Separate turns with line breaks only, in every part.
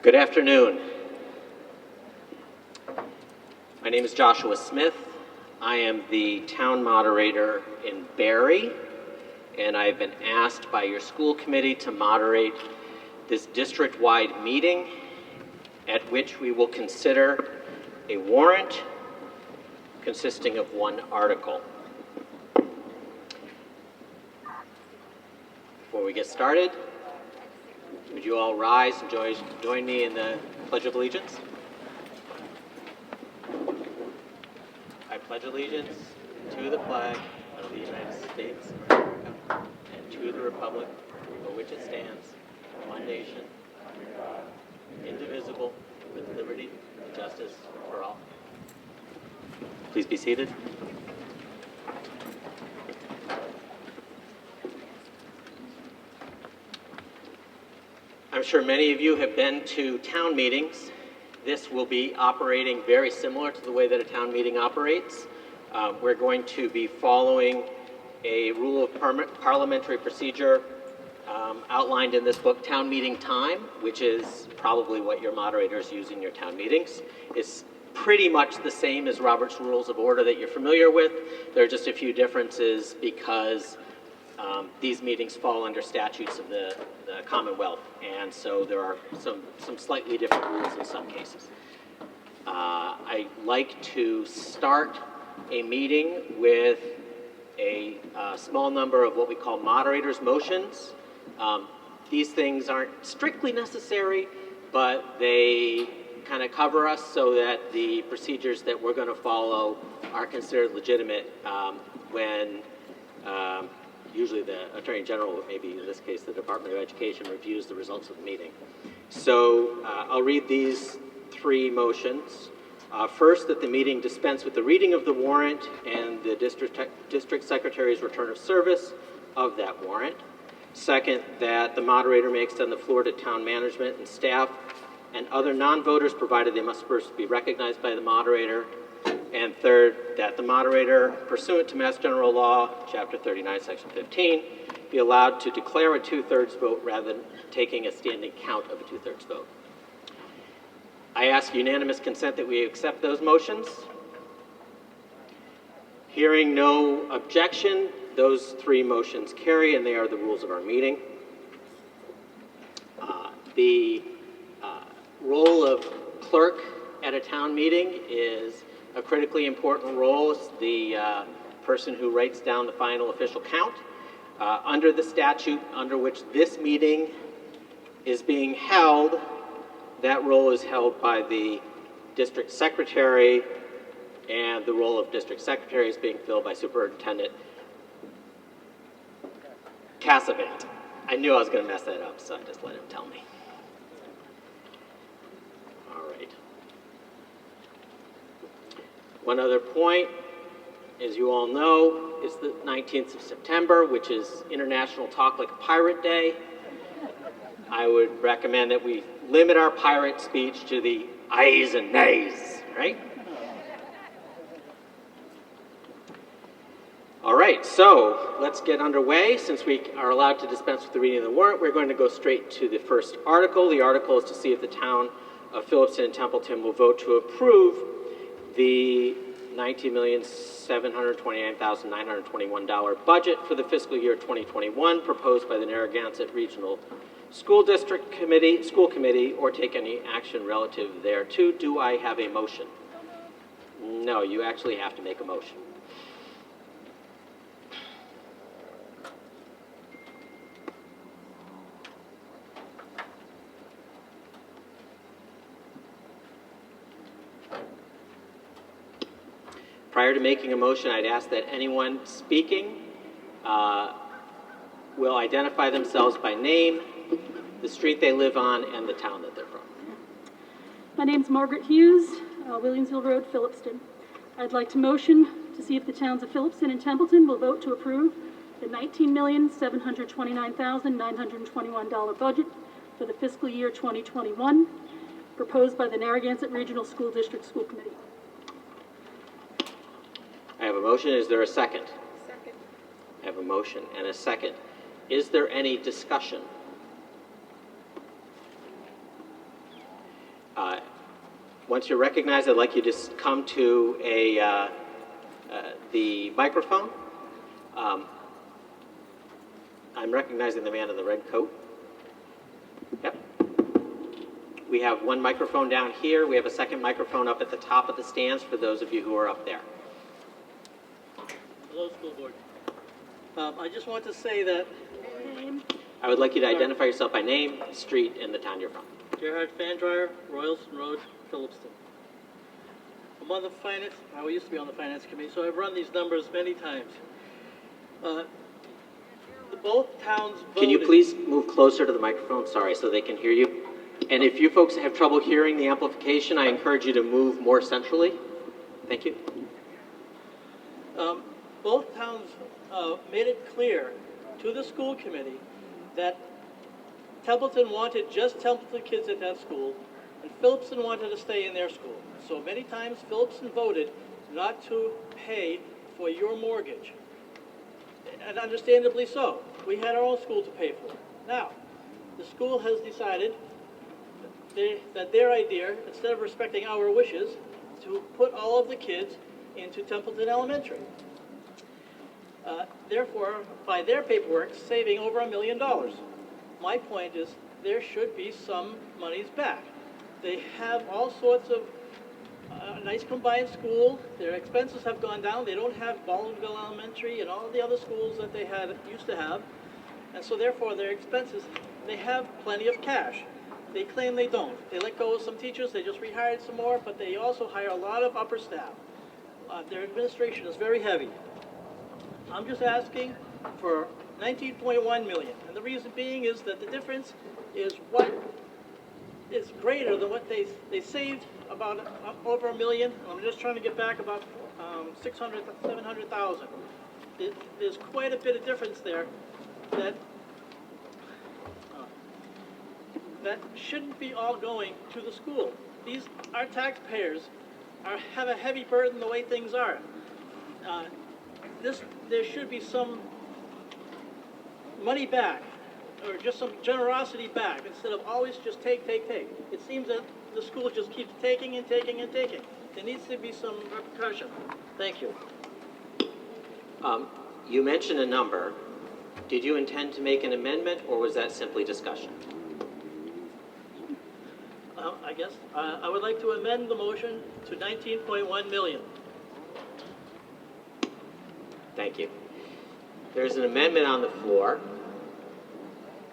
Good afternoon. My name is Joshua Smith. I am the town moderator in Barre, and I've been asked by your school committee to moderate this district-wide meeting at which we will consider a warrant consisting of one article. Before we get started, would you all rise and join me in the Pledge of Allegiance? I pledge allegiance to the flag of the United States of America and to the republic for which it stands, one nation, under God, indivisible, with liberty and justice for all. Please be seated. I'm sure many of you have been to town meetings. This will be operating very similar to the way that a town meeting operates. We're going to be following a rule of parliamentary procedure outlined in this book, Town Meeting Time, which is probably what your moderators use in your town meetings. It's pretty much the same as Robert's Rules of Order that you're familiar with. There are just a few differences because these meetings fall under statutes of the Commonwealth, and so there are some slightly different rules in some cases. I like to start a meeting with a small number of what we call Moderators Motions. These things aren't strictly necessary, but they kind of cover us so that the procedures that we're going to follow are considered legitimate when usually the Attorney General, maybe in this case the Department of Education, reviews the results of the meeting. So I'll read these three motions. First, that the meeting dispense with the reading of the warrant and the district secretary's return of service of that warrant. Second, that the moderator may extend the floor to town management and staff and other non-voters, provided they must first be recognized by the moderator. And third, that the moderator, pursuant to Mass General Law, Chapter 39, Section 15, be allowed to declare a two-thirds vote rather than taking a standing count of a two-thirds vote. I ask unanimous consent that we accept those motions. Hearing no objection, those three motions carry, and they are the rules of our meeting. The role of clerk at a town meeting is a critically important role. It's the person who writes down the final official count. Under the statute under which this meeting is being held, that role is held by the district secretary, and the role of district secretary is being filled by Superintendent Cassavant. I knew I was going to mess that up, so I just let him tell me. All right. One other point, as you all know, is the 19th of September, which is International Talk Like a Pirate Day. I would recommend that we limit our pirate speech to the ayes and nays, right? All right, so let's get underway. Since we are allowed to dispense with the reading of the warrant, we're going to go straight to the first article. The article is to see if the town of Phillipston and Templeton will vote to approve the $19,729,921 budget for the fiscal year 2021 proposed by the Narragansett Regional School Committee, or take any action relative thereto. Do I have a motion? No, you actually have to make a motion. Prior to making a motion, I'd ask that anyone speaking will identify themselves by name, the street they live on, and the town that they're from.
My name's Margaret Hughes, Williamsville Road, Phillipston. I'd like to motion to see if the towns of Phillipston and Templeton will vote to approve the $19,729,921 budget for the fiscal year 2021 proposed by the Narragansett Regional School District School Committee.
I have a motion. Is there a second?
Second.
I have a motion and a second. Is there any discussion? Once you're recognized, I'd like you to come to the microphone. I'm recognizing the man in the red coat. Yep. We have one microphone down here. We have a second microphone up at the top of the stands for those of you who are up there.
Hello, school board. I just want to say that
I would like you to identify yourself by name, street, and the town you're from.
Gerhard Fandryer, Royalston Road, Phillipston. I'm on the finance, I used to be on the finance committee, so I've run these numbers many times. Both towns voted.
Can you please move closer to the microphone? Sorry, so they can hear you. And if you folks have trouble hearing the amplification, I encourage you to move more centrally. Thank you.
Both towns made it clear to the school committee that Templeton wanted just Templeton kids at that school, and Phillipston wanted to stay in their school. So many times Phillipston voted not to pay for your mortgage. And understandably so. We had our own school to pay for. Now, the school has decided that their idea, instead of respecting our wishes, to put all of the kids into Templeton Elementary. Therefore, by their paperwork, saving over $1 million. My point is, there should be some monies back. They have all sorts of nice combined school. Their expenses have gone down. They don't have Baldwinville Elementary and all the other schools that they used to have. And so therefore, their expenses, they have plenty of cash. They claim they don't. They let go of some teachers. They just rehired some more, but they also hire a lot of upper staff. Their administration is very heavy. I'm just asking for $19.1 million. And the reason being is that the difference is what is greater than what they saved, about over $1 million. I'm just trying to get back about 700,000. There's quite a bit of difference there that shouldn't be all going to the school. Our taxpayers have a heavy burden the way things are. There should be some money back, or just some generosity back, instead of always just take. It seems that the school just keeps taking and taking and taking. There needs to be some repercussion. Thank you.
You mentioned a number. Did you intend to make an amendment, or was that simply discussion?
I guess I would like to amend the motion to $19.1 million.
Thank you. There's an amendment on the floor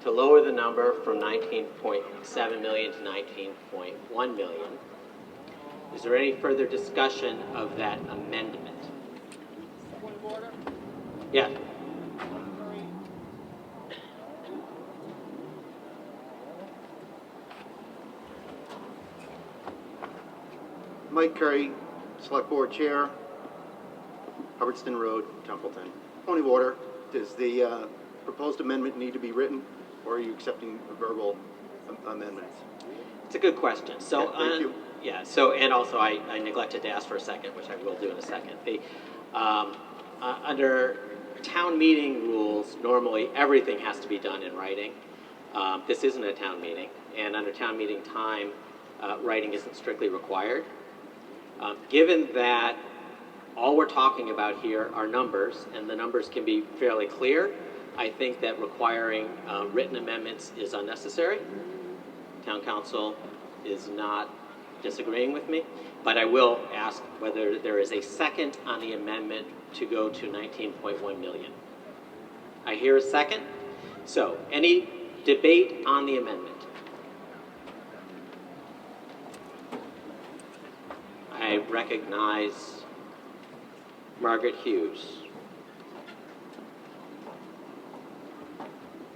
to lower the number from 19.7 million to 19.1 million. Is there any further discussion of that amendment?
Point of order.
Yeah.
Mike Curry, Select Board Chair, Hubbardston Road, Templeton. Point of order, does the proposed amendment need to be written, or are you accepting verbal amendments?
It's a good question. So,
yeah, thank you.
Yeah, so, and also I neglected to ask for a second, which I will do in a second. Under town meeting rules, normally everything has to be done in writing. This isn't a town meeting, and under town meeting time, writing isn't strictly required. Given that all we're talking about here are numbers, and the numbers can be fairly clear, I think that requiring written amendments is unnecessary. Town council is not disagreeing with me, but I will ask whether there is a second on the amendment to go to 19.1 million. I hear a second. So, any debate on the amendment? I recognize Margaret Hughes.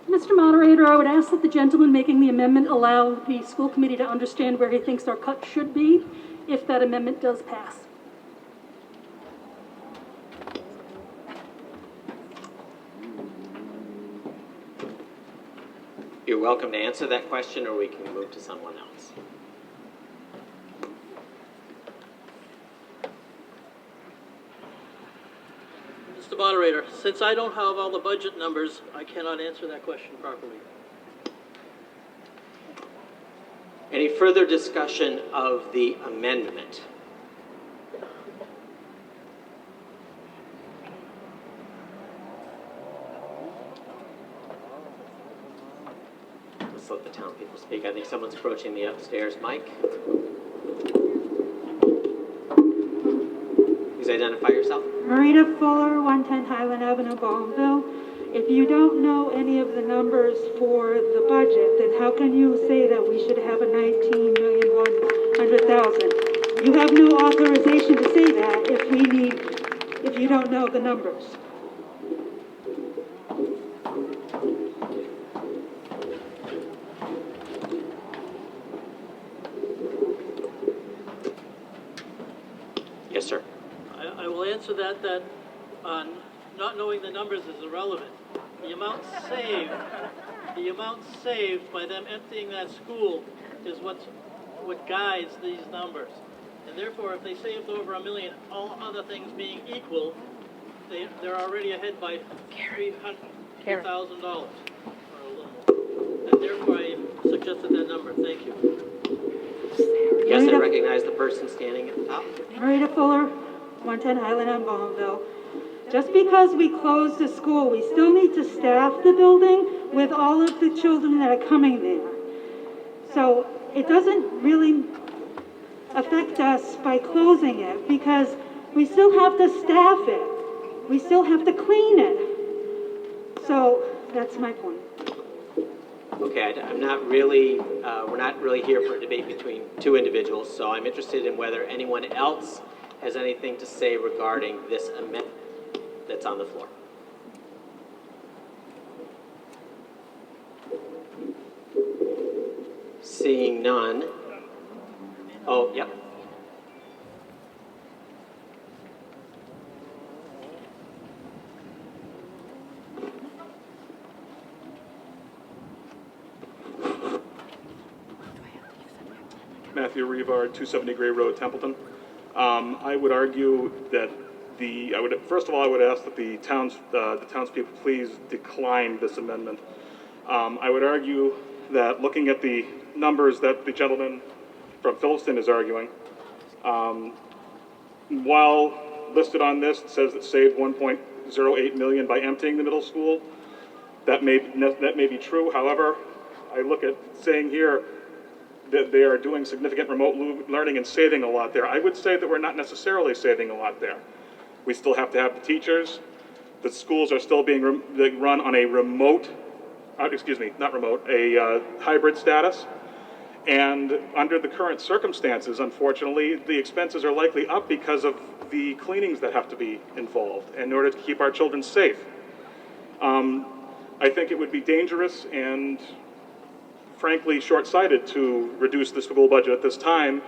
Mr. Moderator, I would ask that the gentleman making the amendment allow the school committee to understand where he thinks our cut should be if that amendment does pass.
You're welcome to answer that question, or we can move to someone else.
Mr. Moderator, since I don't have all the budget numbers, I cannot answer that question properly.
Any further discussion of the amendment? Let's let the town people speak. I think someone's approaching the upstairs mic. Please identify yourself.
Marita Fuller, 110 Highland Avenue, Balmville. If you don't know any of the numbers for the budget, then how can you say that we should have a $19,100,000? You have no authorization to say that if you don't know the numbers.
Yes, sir.
I will answer that not knowing the numbers is irrelevant. The amount saved by them emptying that school is what guides these numbers. And therefore, if they saved over $1 million, all other things being equal, they're already ahead by $300,000 or a little more. And therefore, I suggested that number. Thank you.
Yes, I recognize the person standing at the top.
Marita Fuller, 110 Highland on Balmville. Just because we closed the school, we still need to staff the building with all of the children that are coming there. So it doesn't really affect us by closing it because we still have to staff it. We still have to clean it. So that's my point.
Okay, I'm not really, we're not really here for a debate between two individuals, so I'm interested in whether anyone else has anything to say regarding this amendment that's on the floor. Seeing none. Oh, yep.
Matthew Revard, 270 Gray Road, Templeton. I would argue that first of all, I would ask that the townspeople please decline this amendment. I would argue that looking at the numbers that the gentleman from Phillipston is arguing, while listed on this, it says it saved $1.08 million by emptying the middle school. That may be true. However, I look at saying here that they are doing significant remote learning and saving a lot there. I would say that we're not necessarily saving a lot there. We still have to have the teachers. The schools are still being run on a hybrid status. And under the current circumstances, unfortunately, the expenses are likely up because of the cleanings that have to be involved in order to keep our children safe. I think it would be dangerous and frankly short-sighted to reduce the school budget at this time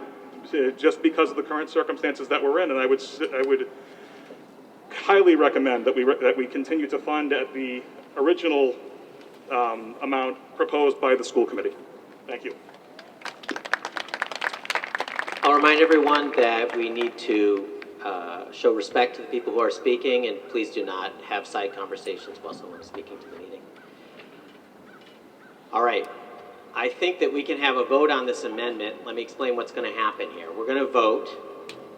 just because of the current circumstances that we're in. And I would highly recommend that we continue to fund at the original amount proposed by the school committee. Thank you.
I'll remind everyone that we need to show respect to the people who are speaking, and please do not have side conversations while someone is speaking to the meeting. All right. I think that we can have a vote on this amendment. Let me explain what's going to happen here. We're going to vote.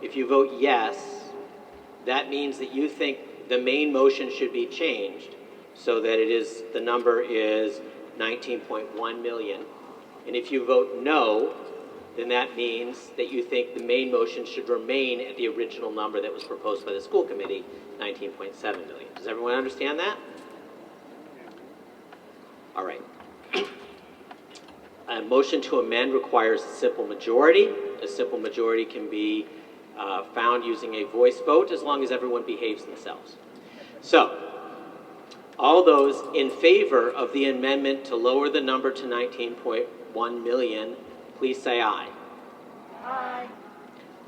If you vote yes, that means that you think the main motion should be changed so that the number is 19.1 million. And if you vote no, then that means that you think the main motion should remain at the original number that was proposed by the school committee, 19.7 million. Does everyone understand that? All right. A motion to amend requires a simple majority. A simple majority can be found using a voice vote as long as everyone behaves themselves. So, all those in favor of the amendment to lower the number to 19.1 million, please say aye. Aye.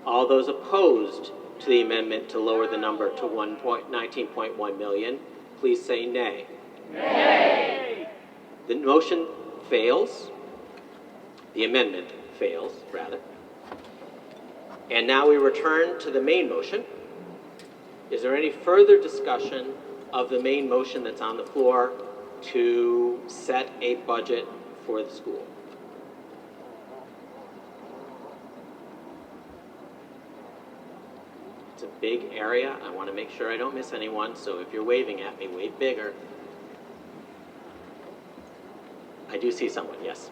All those opposed to the amendment to lower the number to 19.1 million, please say nay. Nay. The motion fails. The amendment fails, rather. And now we return to the main motion. Is there any further discussion of the main motion that's on the floor to set a budget for the school? big area. I want to make sure I don't miss anyone, so if you're waving at me, wave bigger. I do see someone, yes.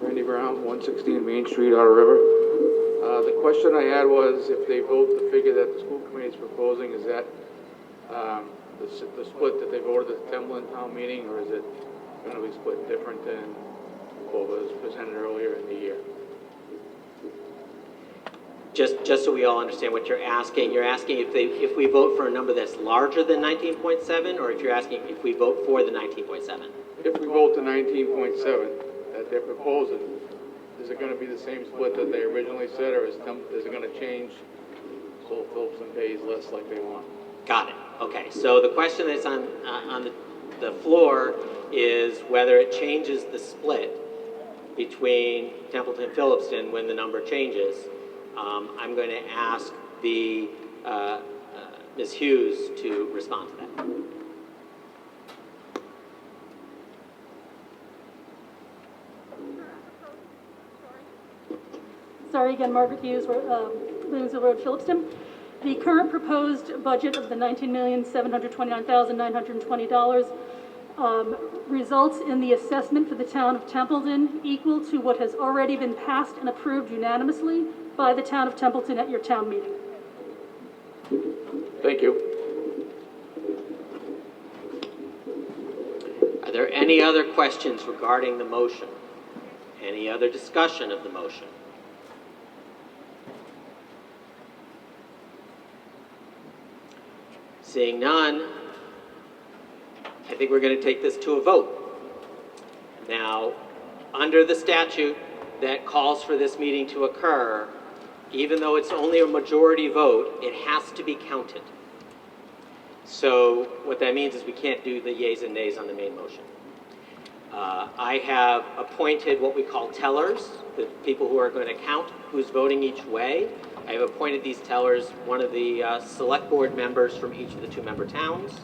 Randy Brown, 116 Main Street, Outer River. The question I had was, if they vote the figure that the school committee is proposing, is that the split that they voted at the Templeton town meeting, or is it going to be split different than what was presented earlier in the year?
Just so we all understand what you're asking if we vote for a number that's larger than 19.7, or if you're asking if we vote for the 19.7?
If we vote to 19.7 that they're proposing, is it going to be the same split that they originally said, or is it going to change so Phillipston pays less like they want?
Got it. Okay, so the question that's on the floor is whether it changes the split between Templeton and Phillipston when the number changes. I'm going to ask the Ms. Hughes to respond to that.
Sorry again, Margaret Hughes, Williamsville Road, Phillipston. The current proposed budget of the $19,729,920 results in the assessment for the town of Templeton equal to what has already been passed and approved unanimously by the town of Templeton at your town meeting.
Thank you.
Are there any other questions regarding the motion? Any other discussion of the motion? Seeing none, I think we're going to take this to a vote. Now, under the statute that calls for this meeting to occur, even though it's only a majority vote, it has to be counted. So what that means is we can't do the yeas and nays on the main motion. I have appointed what we call tellers, the people who are going to count who's voting each way. I have appointed these tellers, one of the select board members from each of the 2-member towns,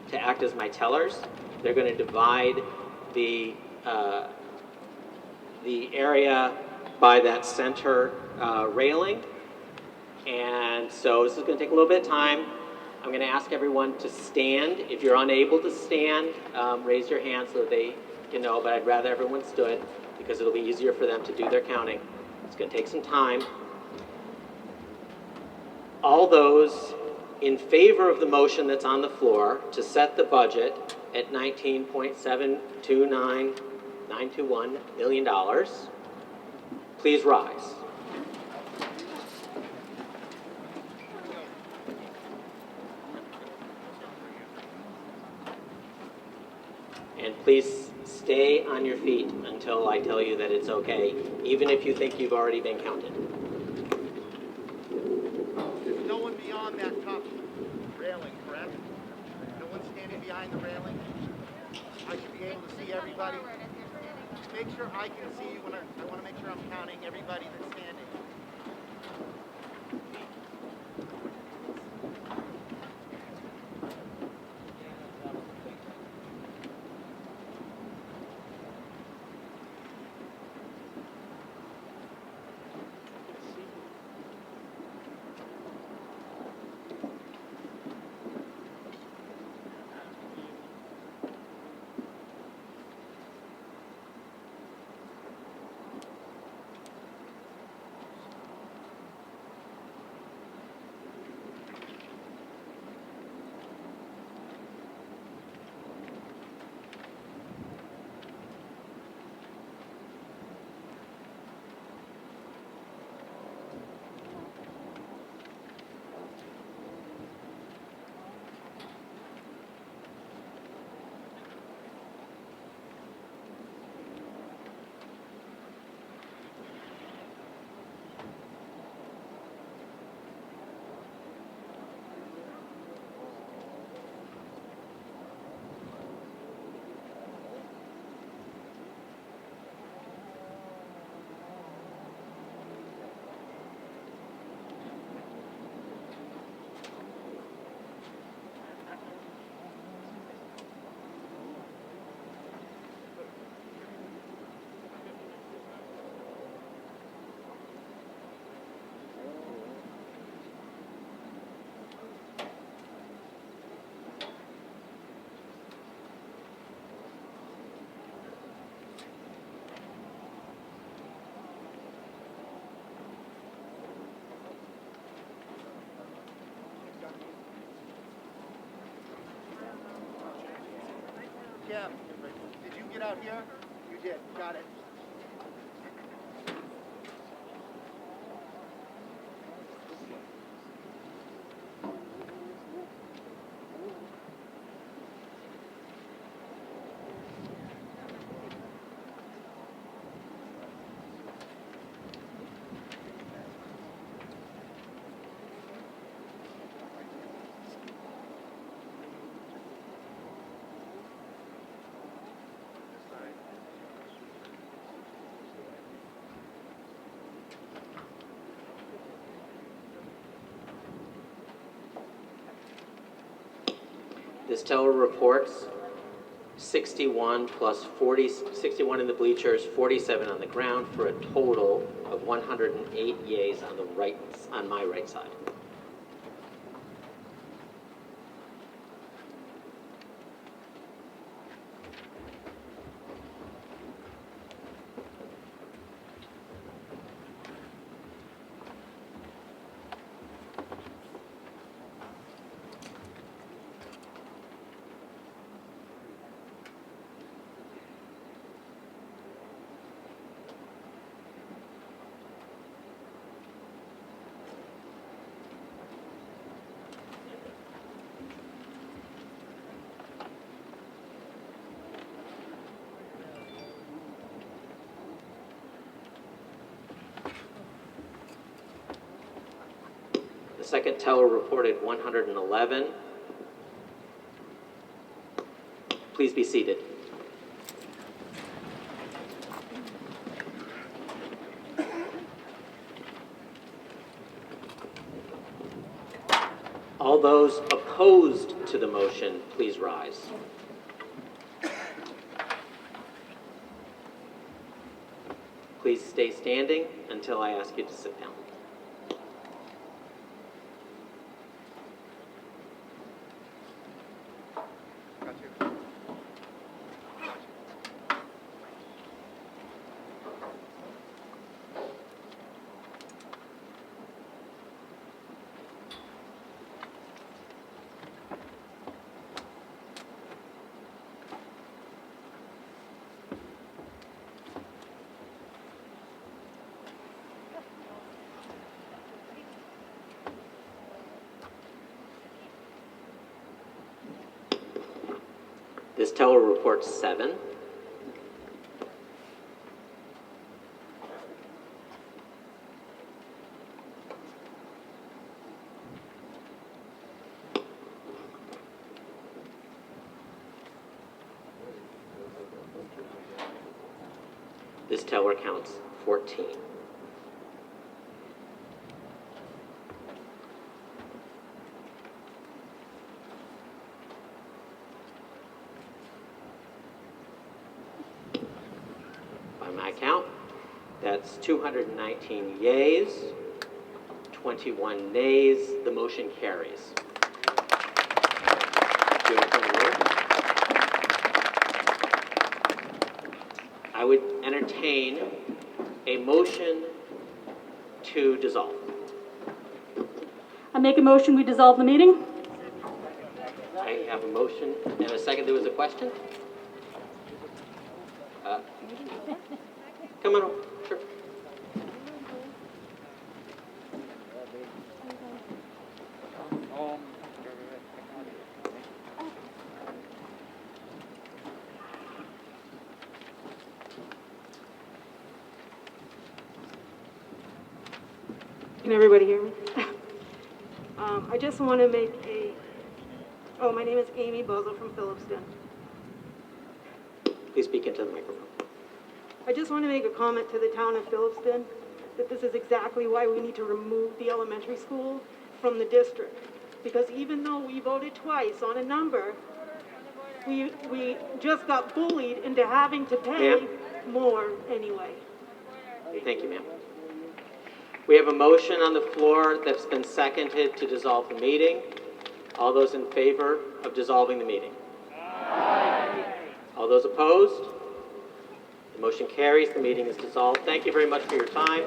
to act as my tellers. They're going to divide the area by that center railing. And so this is going to take a little bit of time. I'm going to ask everyone to stand. If you're unable to stand, raise your hand so that they can know, but I'd rather everyone stood because it'll be easier for them to do their counting. It's going to take some time. All those in favor of the motion that's on the floor to set the budget at $19.729921 million, please rise. And please stay on your feet until I tell you that it's okay, even if you think you've already been counted.
There's no one beyond that top railing, correct? No one standing behind the railing? I should be able to see everybody. Make sure I can see you when I want to make sure I'm counting everybody that's standing. am. Did you get out here? You did. Got it.
This teller reports 61 plus 40, 61 in the bleachers, 47 on the ground, for a total of 108 yeas on the right, on my right side. The second teller reported 111. Please be seated. All those opposed to the motion, please rise. Please stay standing until I ask you to sit down. This teller reports 7. This teller counts 14. By my count, that's 219 yeas, 21 nays. The motion carries. I would entertain a motion to dissolve.
I make a motion, we dissolve the meeting.
I have a motion and a second. There was a question? Come on over. Sure.
Can everybody hear me? I just want to make a, my name is Amy Bozo from Phillipston.
Please speak into the microphone.
I just want to make a comment to the town of Phillipston that this is exactly why we need to remove the elementary school from the district. Because even though we voted twice on a number, we just got bullied into having to pay more anyway.
Thank you, ma'am. We have a motion on the floor that's been seconded to dissolve the meeting. All those in favor of dissolving the meeting? Aye. All those opposed? The motion carries. The meeting is dissolved. Thank you very much for your time.